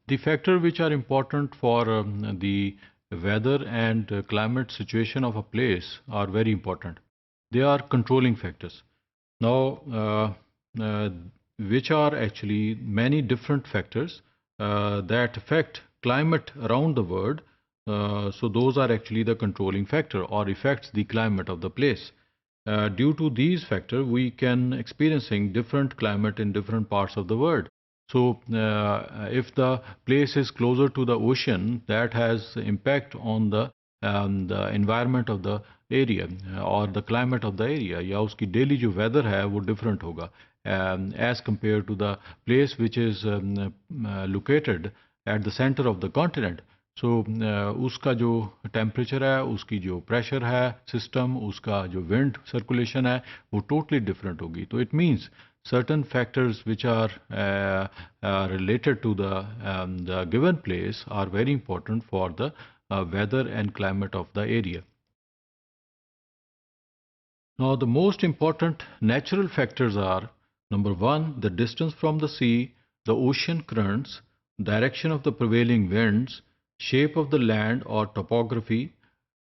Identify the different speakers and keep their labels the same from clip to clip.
Speaker 1: The factors which are important for the weather and climate situation of a place are very important. They are controlling factors. Now, uh, which are actually many different factors that affect climate around the world. So those are actually the controlling factor or affects the climate of the place. Due to these factors, we can experiencing different climate in different parts of the world. So if the place is closer to the ocean, that has impact on the environment of the area और the climate of the area या उसकी daily जो weather है वो different होगा as compared to the place which is located at the center of the continent. So उसका जो temperature है, उसकी जो pressure है system, उसका जो wind circulation है वो totally different होगी. तो it means certain factors which are related to the given place are very important for the weather and climate of the area. Now, the most important natural factors are number one, the distance from the sea, the ocean currents, direction of the prevailing winds, shape of the land or topography,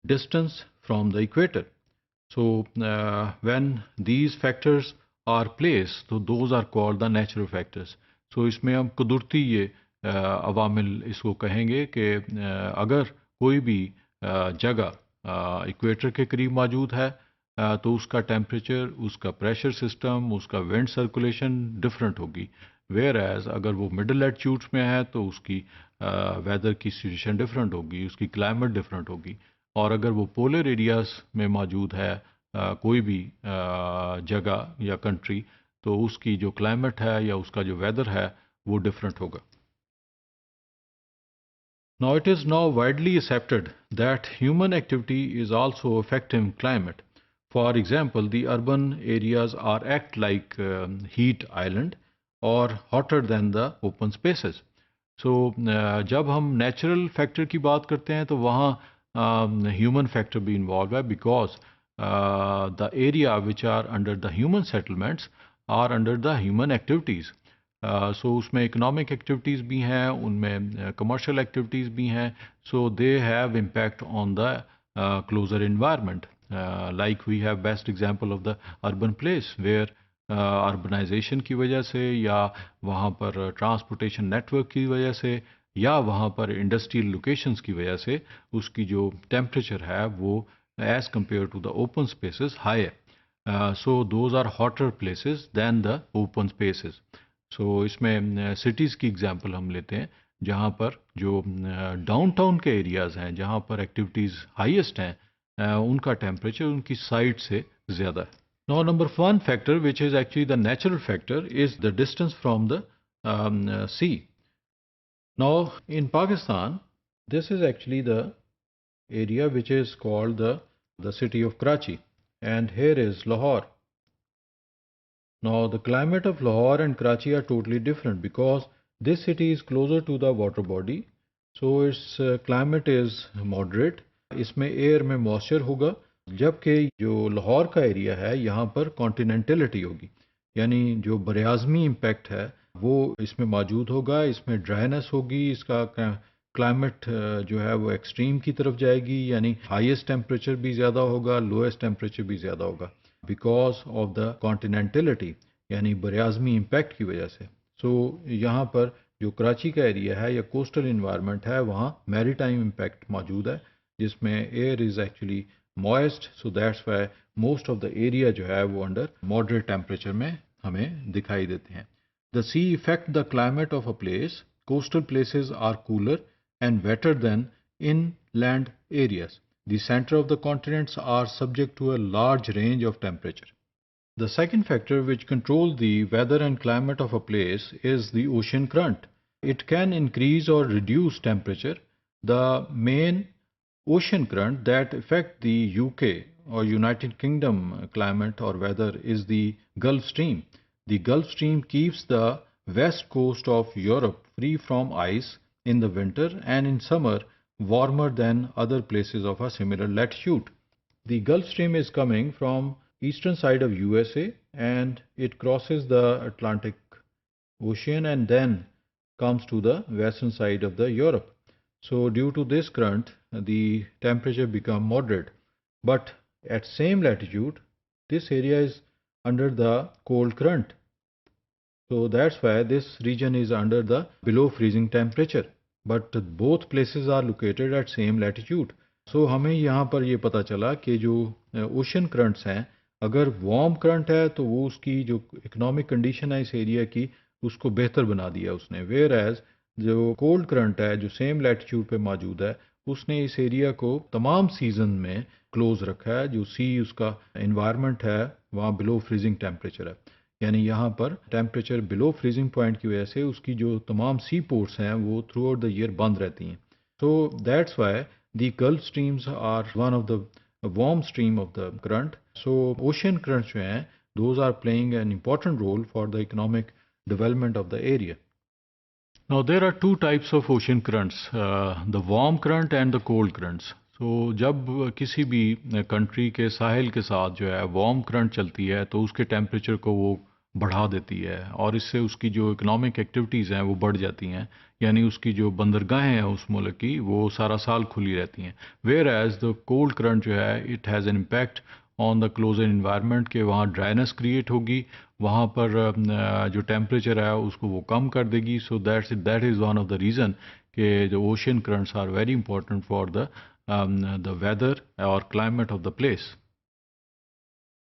Speaker 1: distance from the equator. So, when these factors are placed, so those are called the natural factors. So, इसमें हम कुदरती ये अवामिल इसको कहेंगे कि अगर कोई भी जगह इक्वेटर के करीब मौजूद है तो उसका टेम्परेचर, उसका प्रेशर सिस्टम, उसका विंड सर्कुलेशन डिफरेंट होगी. वेयर एज अगर वो मिडल लैटिट्यूड्स में है तो उसकी वेदर की सिचुएशन डिफरेंट होगी, उसकी क्लाइमेट डिफरेंट होगी. और अगर वो पोलर एरियाज में मौजूद है कोई भी जगह या कंट्री, तो उसकी जो क्लाइमेट है या उसका जो वेदर है वो डिफरेंट होगा. Now it is now widely accepted that human activity is also affecting climate. For example, the urban areas are act like heat island or hotter than the open spaces. So जब हम natural factor की बात करते हैं तो वहाँ human factor भी involved है because the area which are under the human settlements are under the human activities. So उसमें economic activities भी हैं, उनमें commercial activities भी हैं. So they have impact on the closer environment. Like we have best example of the urban place where urbanization की वजह से या वहाँ पर transportation network की वजह से या वहाँ पर industrial locations की वजह से उसकी जो temperature है वो as compared to the open spaces higher. So those are hotter places than the open spaces. So इसमें cities की example हम लेते हैं जहाँ पर जो डाउनटाउन के एरियाज हैं जहाँ पर एक्टिविटीज़ हाईएस्ट हैं उनका टेम्परेचर उनकी साइड से ज़्यादा है. Now number one factor which is actually the natural factor is the distance from the sea. Now in Pakistan this is actually the area which is called the city of Karachi, and here is Lahore. Now the climate of Lahore and Karachi are totally different because this city is closer to the water body, so its climate is moderate. इसमें air में moisture होगा, जबकि जो लाहौर का area है यहाँ पर कॉन्टिनेंटलिटी होगी, यानी जो बरआज़मी इम्पैक्ट है वो इसमें मौजूद होगा. इसमें ड्राइनेस होगी, इसका क्लाइमेट जो है वो एक्सट्रीम की तरफ जाएगी, यानी हाईएस्ट टेम्परेचर भी ज़्यादा होगा, लोएस्ट टेम्परेचर भी ज़्यादा होगा बिकॉज ऑफ द कॉन्टिनेंटलिटी, यानी बरआज़मी इम्पैक्ट की वजह से. सो यहाँ पर जो कराची का एरिया है या कोस्टल इन्वायरमेंट है वहाँ मैरीटाइम इम्पैक्ट मौजूद है जिसमें air is actually moist, so that's why most of the area जो है वो अंडर मॉडरेट टेम्परेचर में हमें दिखाई देते हैं. The sea effect the climate of a place. Coastal places are cooler and wetter than inland areas. The center of the continents are subject to a large range of temperature. The second factor which controls the weather and climate of a place is the ocean current. It can increase or reduce temperature. The main ocean current that affect the UK or United Kingdom climate or weather is the Gulf Stream. The Gulf Stream keeps the west coast of Europe free from ice in the winter and in summer warmer than other places of a similar latitude. The Gulf Stream is coming from eastern side of USA and it crosses the Atlantic Ocean and then comes to the western side of the Europe. So due to this current, the temperature become moderate. But at same latitude, this area is under the cold current. So that's why this region is under the below freezing temperature. But both places are located at same latitude. So हमें यहाँ पर ये पता चला कि जो ocean currents हैं, अगर वार्म करंट है तो वो उसकी जो इकोनॉमिक कंडीशन है इस एरिया की उसको बेहतर बना दिया उसने, वेयर एज जो कोल्ड करंट है जो सेम लैटिट्यूड पे मौजूद है उसने इस एरिया को तमाम सीजन में क्लोज रखा है। जो सी उसका इन्वायरमेंट है वहाँ बिलो फ्रीजिंग टेम्परेचर है, यानी यहाँ पर टेम्परेचर बिलो फ्रीजिंग पॉइंट की वजह से उसकी जो तमाम सी पोर्ट्स हैं वो थ्रू आउट द ईयर बंद रहती हैं। So that's why the gulf streams are one of the warm stream of the current. So ocean currents जो हैं those are playing an important role for the economic development of the area. Now there are two types of ocean currents, the warm current and the cold currents. So जब किसी भी country के साहिल के साथ जो है वार्म करंट चलती है तो उसके टेम्परेचर को वो बढ़ा देती है और इससे उसकी जो इकोनॉमिक एक्टिविटीज़ हैं वो बढ़ जाती हैं, यानी उसकी जो बंदरगाहें हैं उस मुल्क की वो सारा साल खुली रहती हैं। Where as the cold current जो है it has an impact on the closer environment के वहाँ ड्राइनेस क्रिएट होगी, वहाँ पर जो टेम्परेचर है उसको वो कम कर देगी। So that is one of the reason कि जो ocean currents are very important for the weather और क्लाइमेट ऑफ द प्लेस।